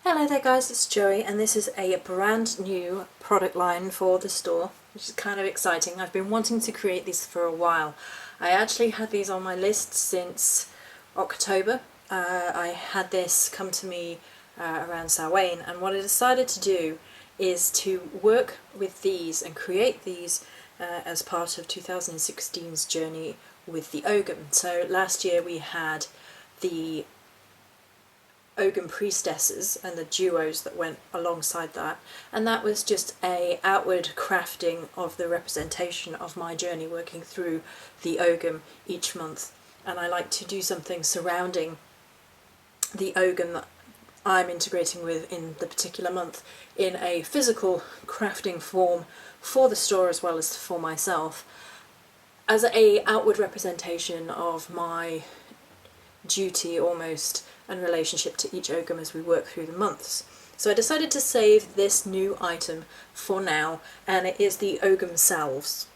Hello there guys, it's Joey and this is a brand new product line for the store, which is kind of exciting. I've been wanting to create these for a while. I actually had these on my list since October. I had this come to me around Samhain, and what I decided to do is to work with these and create these as part of 2016's journey with the Ogham. So last year we had the Ogham priestesses and the duos that went alongside that, and that was just a outward crafting of the representation of my journey working through the Ogham each month. And I like to do something surrounding the Ogham that I'm integrating with in the particular month in a physical crafting form for the store as well as for myself, as a outward representation of my duty almost and relationship to each Ogham as we work through the months. So I decided to save this new item for now, and it is the Ogham salves.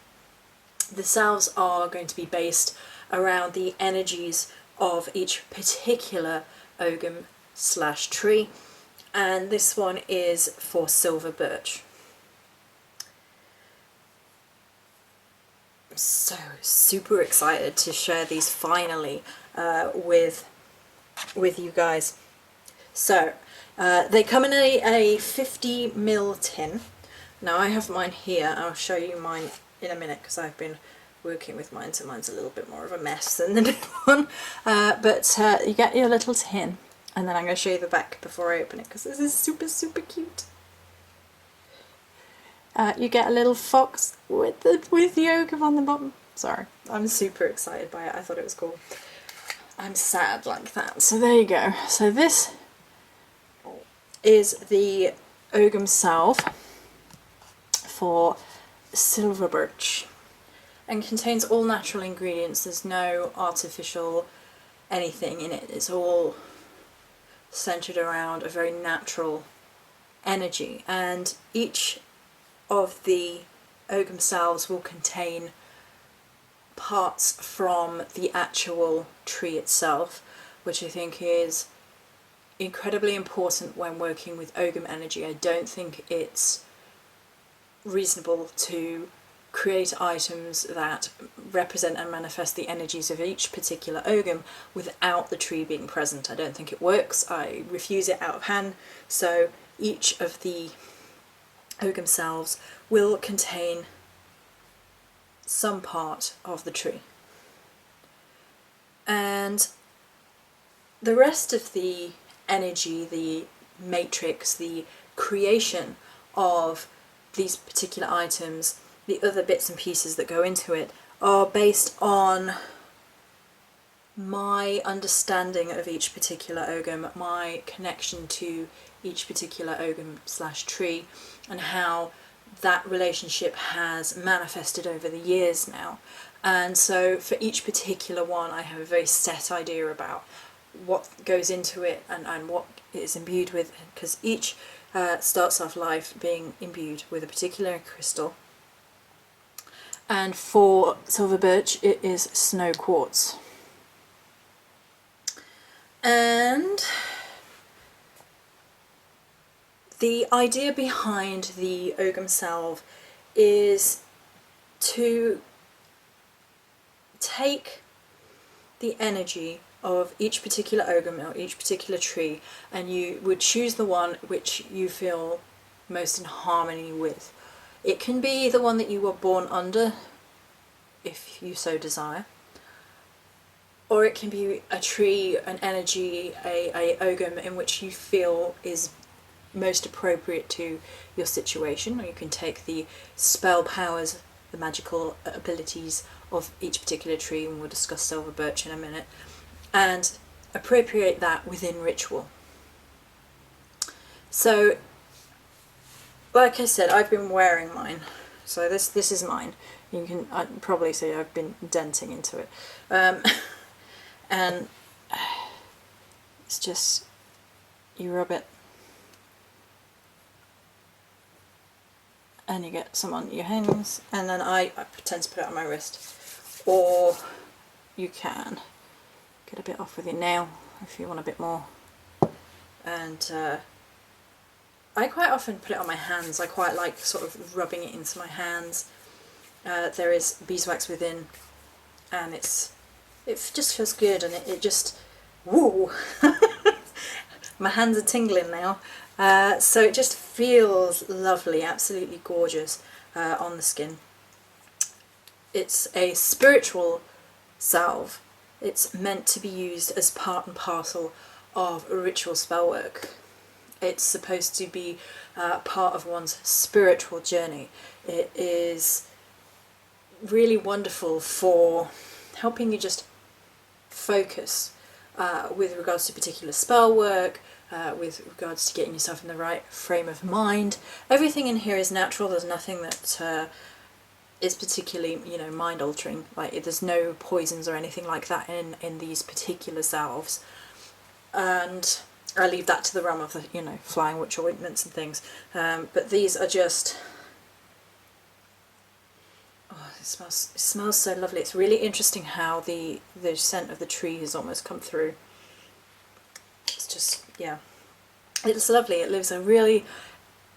The salves are going to be based around the energies of each particular Ogham / tree, and this one is for Silver Birch. I'm so super excited to share these finally with you guys. So they come in a 50ml tin. Now I have mine here. I'll show you mine in a minute because I've been working with mine, so mine's a little bit more of a mess than the new one. But you get your little tin, and then I'm going to show you the back before I open it because this is super cute. You get a little fox with the Ogham on the bottom. Sorry, I'm super excited by it. I thought it was cool. I'm sad like that. So there you go. So this is the Ogham salve for Silver Birch and contains all natural ingredients. There's no artificial anything in it. It's all centered around a very natural energy, and each of the Ogham salves will contain parts from the actual tree itself, which I think is incredibly important when working with Ogham energy. I don't think it's reasonable to create items that represent and manifest the energies of each particular Ogham without the tree being present. I don't think it works. I refuse it out of hand. So each of the Ogham salves will contain some part of the tree, and the rest of the energy, the matrix, the creation of these particular items, the other bits and pieces that go into it, are based on my understanding of each particular Ogham, my connection to each particular Ogham / tree, and how that relationship has manifested over the years now. And so for each particular one I have a very set idea about what goes into it and what it is imbued with, because each starts off life being imbued with a particular crystal. And for Silver Birch it is snow quartz. And the idea behind the Ogham salve is to take the energy of each particular Ogham or each particular tree, and you would choose the one which you feel most in harmony with. It can be the one that you were born under, if you so desire, or it can be a tree, an energy, a Ogham in which you feel is most appropriate to your situation, or you can take the spell powers, the magical abilities of each particular tree, and we'll discuss Silver Birch in a minute, and appropriate that within ritual. So like I said, I've been wearing mine, so this is mine. You can I'd probably say I've been denting into it, and it's just, you rub it and you get some on your hands, and then I tend to put it on my wrist, or you can get a bit off with your nail if you want a bit more, and I quite often put it on my hands. I quite like sort of rubbing it into my hands. There is beeswax within, and it just feels good, and it just, woo! My hands are tingling now. So it just feels lovely, absolutely gorgeous on the skin. It's a spiritual salve. It's meant to be used as part and parcel of ritual spell work. It's supposed to be part of one's spiritual journey. It is really wonderful for helping you just focus with regards to particular spell work, with regards to getting yourself in the right frame of mind. Everything in here is natural. There's nothing that is particularly, mind altering. Like, there's no poisons or anything like that in these particular salves. And I leave that to the realm of the, flying witch ointments and things. But these are just, it smells so lovely. It's really interesting how the scent of the tree has almost come through. It's just, yeah, it's lovely. It leaves a really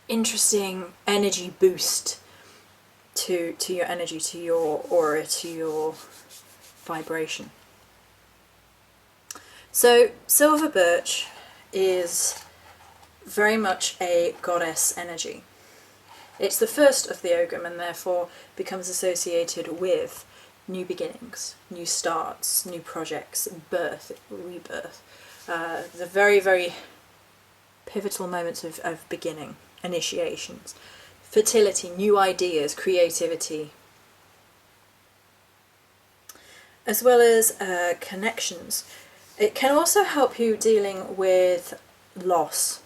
interesting energy boost to your energy, to your aura, to your vibration. So silver birch is very much a goddess energy. It's the first of the Ogham, and therefore becomes associated with new beginnings, new starts, new projects, birth, rebirth. The very, very pivotal moments of beginning, initiations, fertility, new ideas, creativity, as well as connections. It can also help you dealing with loss,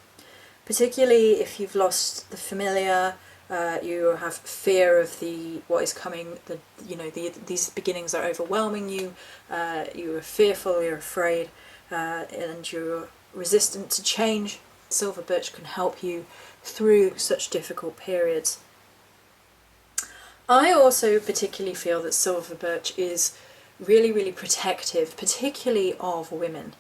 particularly if you've lost the familiar. You have fear of what is coming. These beginnings are overwhelming you. You are fearful. You're afraid, and you're resistant to change. Silver birch can help you through such difficult periods. I also particularly feel that silver birch is really, really protective, particularly of women.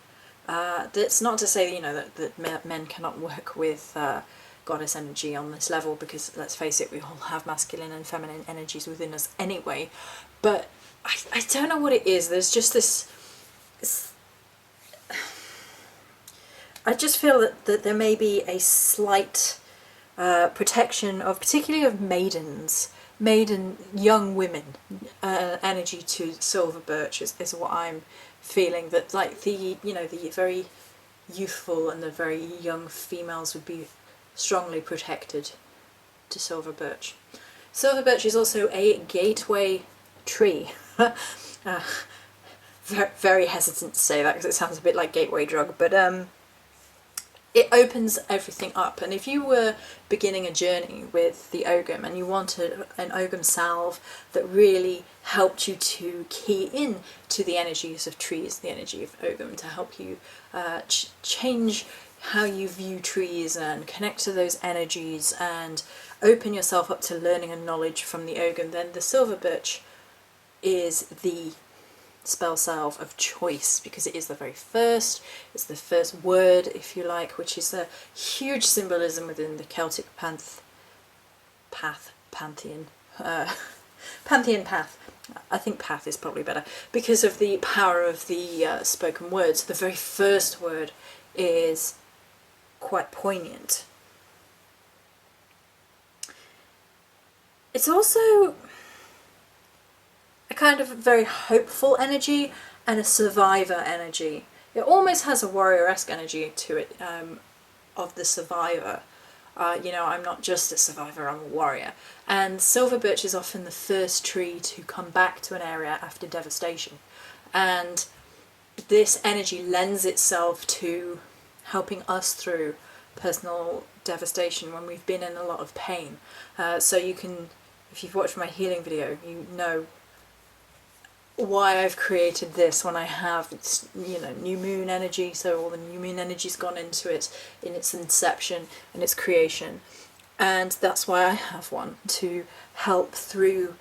That's not to say, that men cannot work with goddess energy on this level, because let's face it, we all have masculine and feminine energies within us anyway. But I don't know what it is. There's just this I just feel that there may be a slight protection of, particularly of maiden young women, energy to silver birch is what I'm feeling. That like the very youthful and the very young females would be strongly protected to silver birch. Silver birch is also a gateway tree. Very hesitant to say that because it sounds a bit like gateway drug, but it opens everything up. And if you were beginning a journey with the Ogham and you wanted an Ogham salve that really helped you to key in to the energies of trees, the energy of Ogham, to help you change how you view trees and connect to those energies and open yourself up to learning and knowledge from the Ogham, then the silver birch is the spell salve of choice, because it is the very first, it's the first word, if you like, which is a huge symbolism within the Celtic pantheon path. I think path is probably better, because of the power of the spoken words. The very first word is quite poignant. It's also a kind of very hopeful energy and a survivor energy. It almost has a warrior-esque energy to it, of the survivor. I'm not just a survivor, I'm a warrior. And silver birch is often the first tree to come back to an area after devastation. And this energy lends itself to helping us through personal devastation when we've been in a lot of pain. So you can, if you've watched my healing video, you know why I've created this when I have new moon energy. So all the new moon energy's gone into it in its inception and its creation, and that's why I have one, to help through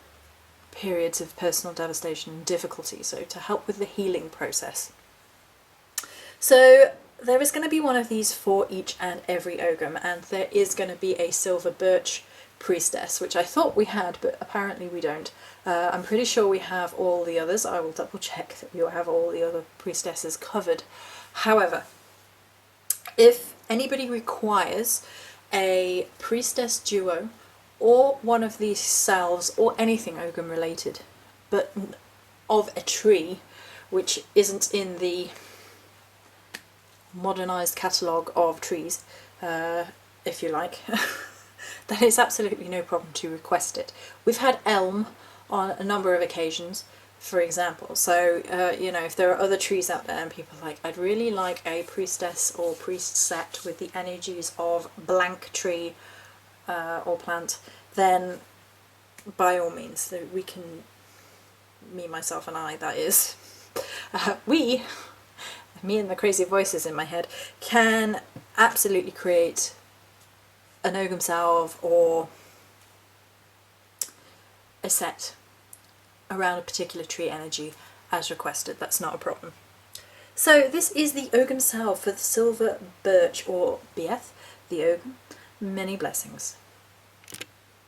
periods of personal devastation and difficulty, so to help with the healing process. So there is going to be one of these for each and every Ogham, and there is going to be a silver birch priestess, which I thought we had, but apparently we don't. I'm pretty sure we have all the others. I will double check that we will have all the other priestesses covered. However, if anybody requires a priestess duo or one of these salves or anything Ogham related, but of a tree which isn't in the modernised catalogue of trees, if you like, then it's absolutely no problem to request it. We've had elm on a number of occasions, for example, so you know, if there are other trees out there and people are like, I'd really like a priestess or priest set with the energies of blank tree or plant, then by all means, we can, me, myself and I, that is, me and the crazy voices in my head, can absolutely create an Ogham salve or a set around a particular tree energy as requested. That's not a problem. So this is the Ogham salve for the silver birch, or Bieth, the Ogham. Many blessings.